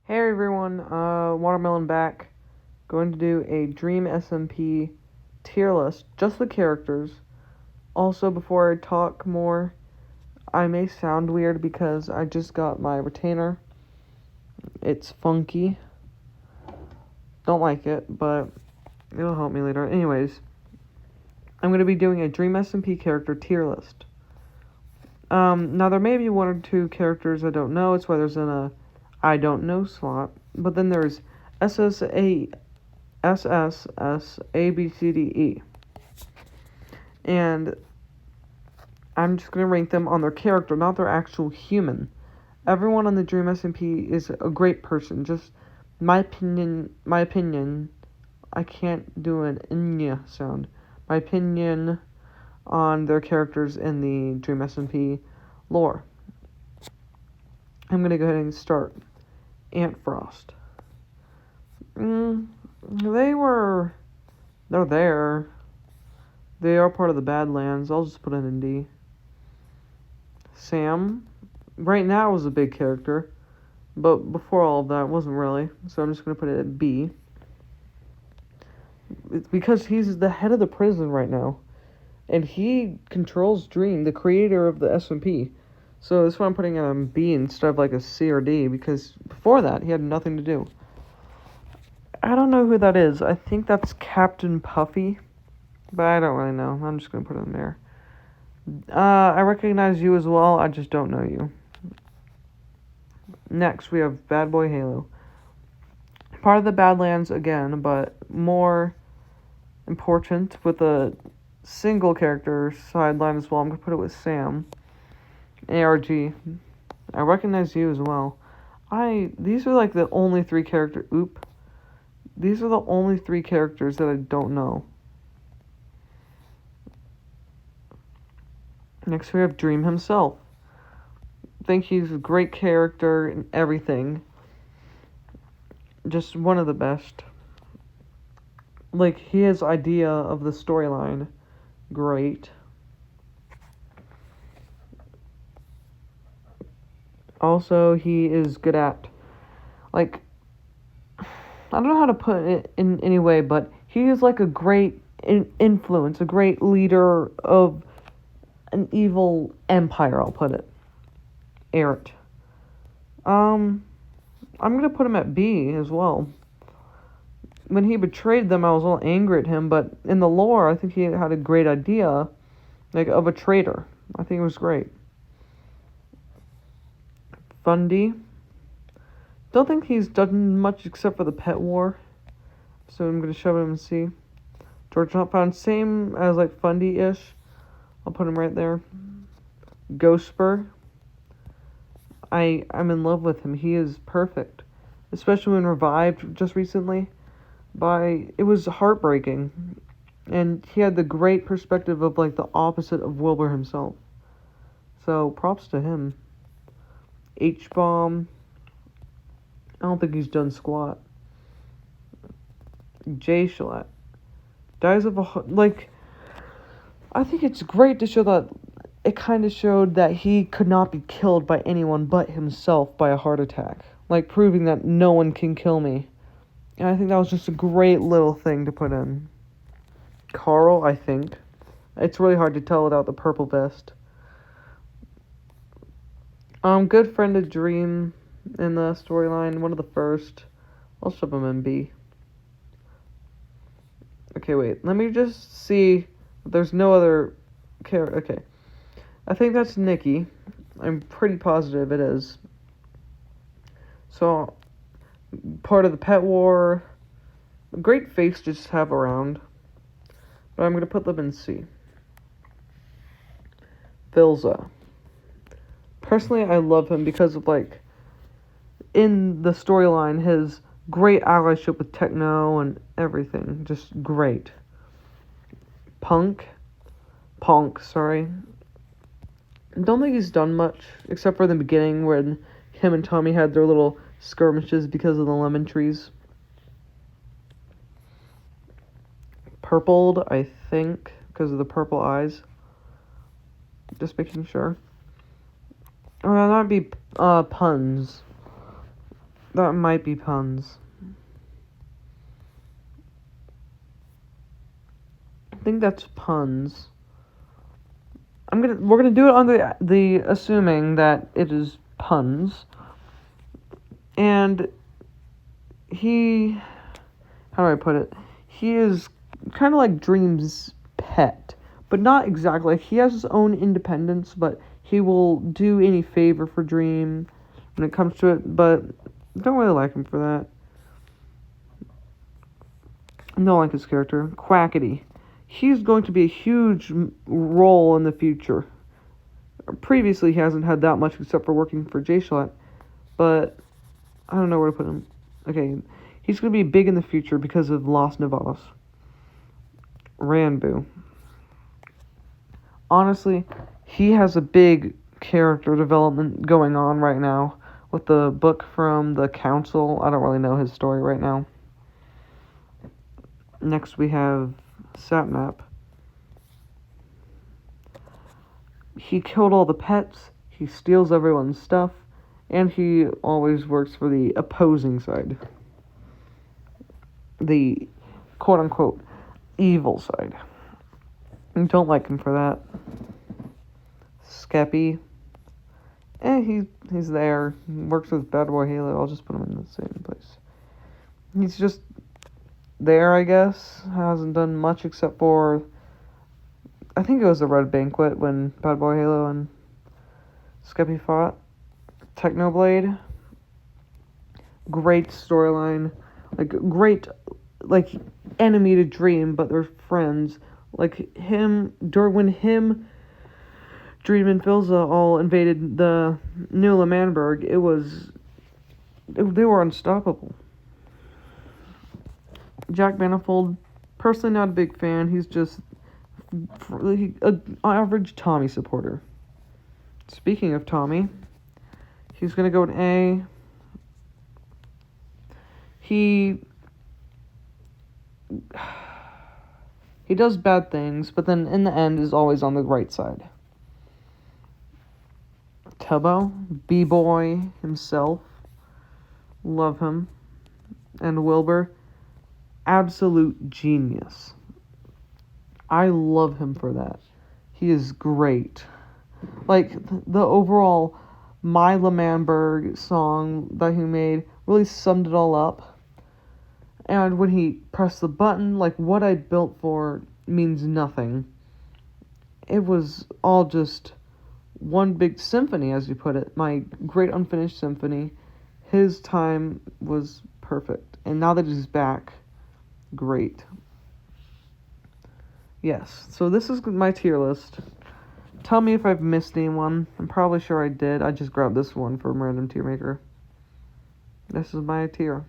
Hey everyone, Watermelon back. Going to do a DreamSMP tier list, just the characters. Also, before I talk more, I may sound weird because I just got my retainer. It's funky. Don't like it, but it'll help me later. Anyways, I'm going to be doing a DreamSMP character tier list. Now there may be one or two characters I don't know. It's why there's in a I don't know slot. But then there's SSA SSSABCDE. And I'm just going to rank them on their character, not their actual human. Everyone on the DreamSMP is a great person. Just my opinion, I can't do an inya sound. My opinion on their characters in the DreamSMP lore. I'm going to go ahead and start. Ant Frost. They're there. They are part of the Badlands. I'll just put it in D. Sam, right now is a big character, but before all of that, wasn't really. So I'm just going to put it at B. It's because he's the head of the prison right now, and he controls Dream, the creator of the SMP. So that's why I'm putting it on B instead of like a C or D, because before that, he had nothing to do. I don't know who that is. I think that's Captain Puffy, but I don't really know. I'm just going to put it in there. I recognize you as well. I just don't know you. Next, we have Bad Boy Halo. Part of the Badlands again, but more important with a single character sideline as well. I'm going to put it with Sam. ARG. I recognize you as well. These are like the only three characters. These are the only three characters that I don't know. Next, we have Dream himself. I think he's a great character in everything. Just one of the best. Like, his idea of the storyline, great. Also, he is good at, like, I don't know how to put it in any way, but he is like a great influence, a great leader of an evil empire, I'll put it. Eret. I'm gonna put him at B as well. When he betrayed them, I was a little angry at him, but in the lore, I think he had a great idea, like, of a traitor. I think it was great. Fundy. Don't think he's done much except for the pet war, so I'm gonna shove him in C. George Not Found, same as like Fundy-ish. I'll put him right there. Ghostspur. I'm in love with him. He is perfect, especially when revived just recently. It was heartbreaking, and he had the great perspective of like the opposite of Wilbur himself. So props to him. H-bomb. I don't think he's done squat. J Shalat. Dies of a like. I think it's great to show that it kind of showed that he could not be killed by anyone but himself by a heart attack, like proving that no one can kill me. And I think that was just a great little thing to put in. Carl, I think. It's really hard to tell without the purple vest. Good friend of Dream in the storyline, one of the first. I'll shove him in B. Okay, wait. Let me just see if there's no other character. Okay. I think that's Nikki. I'm pretty positive it is. So, part of the pet war. A great face to just have around. But I'm going to put them in C. Vilza. Personally, I love him because of, like, in the storyline, his great allyship with Techno and everything. Just great. Punk, sorry. Don't think he's done much, except for the beginning when him and Tommy had their little skirmishes because of the lemon trees. Purpled, I think, because of the purple eyes. Just making sure. That'd be puns. That might be puns. I think that's puns. We're gonna do it on the assuming that it is puns. And he, how do I put it? He is kind of like Dream's pet, but not exactly. Like, he has his own independence, but he will do any favor for Dream when it comes to it, but don't really like him for that. I don't like his character. Quackity. He's going to be a huge role in the future. Previously, he hasn't had that much except for working for J-Shot, but I don't know where to put him. Okay, he's going to be big in the future because of Los Nevados. Ranboo. Honestly, he has a big character development going on right now with the book from the council. I don't really know his story right now. Next we have Sapnap. He killed all the pets, he steals everyone's stuff, and he always works for the opposing side. The quote-unquote evil side. I don't like him for that. Skeppy. He's there. He works with Bad Boy Halo. I'll just put him in the same place. He's just there, I guess. Hasn't done much except for, I think it was the Red Banquet when Bad Boy Halo and Skeppy fought. Technoblade. Great storyline. Like, great, like, enemy to Dream, but they're friends. Like, when Dream and Filza all invaded the New L'Manberg, they were unstoppable. Jack Manifold, personally not a big fan. He's just an average Tommy supporter. Speaking of Tommy, he's going to go in A. He does bad things, but then in the end is always on the right side. Tubbo, B-Boy himself, love him. And Wilbur, absolute genius. I love him for that. He is great. Like, the overall My L'Manberg song that he made really summed it all up. And when he pressed the button, like, what I built for means nothing. It was all just one big symphony, as you put it. My great unfinished symphony. His time was perfect. And now that he's back, great. Yes, so this is my tier list. Tell me if I've missed anyone. I'm probably sure I did. I just grabbed this one from Random Tier Maker. This is my tier.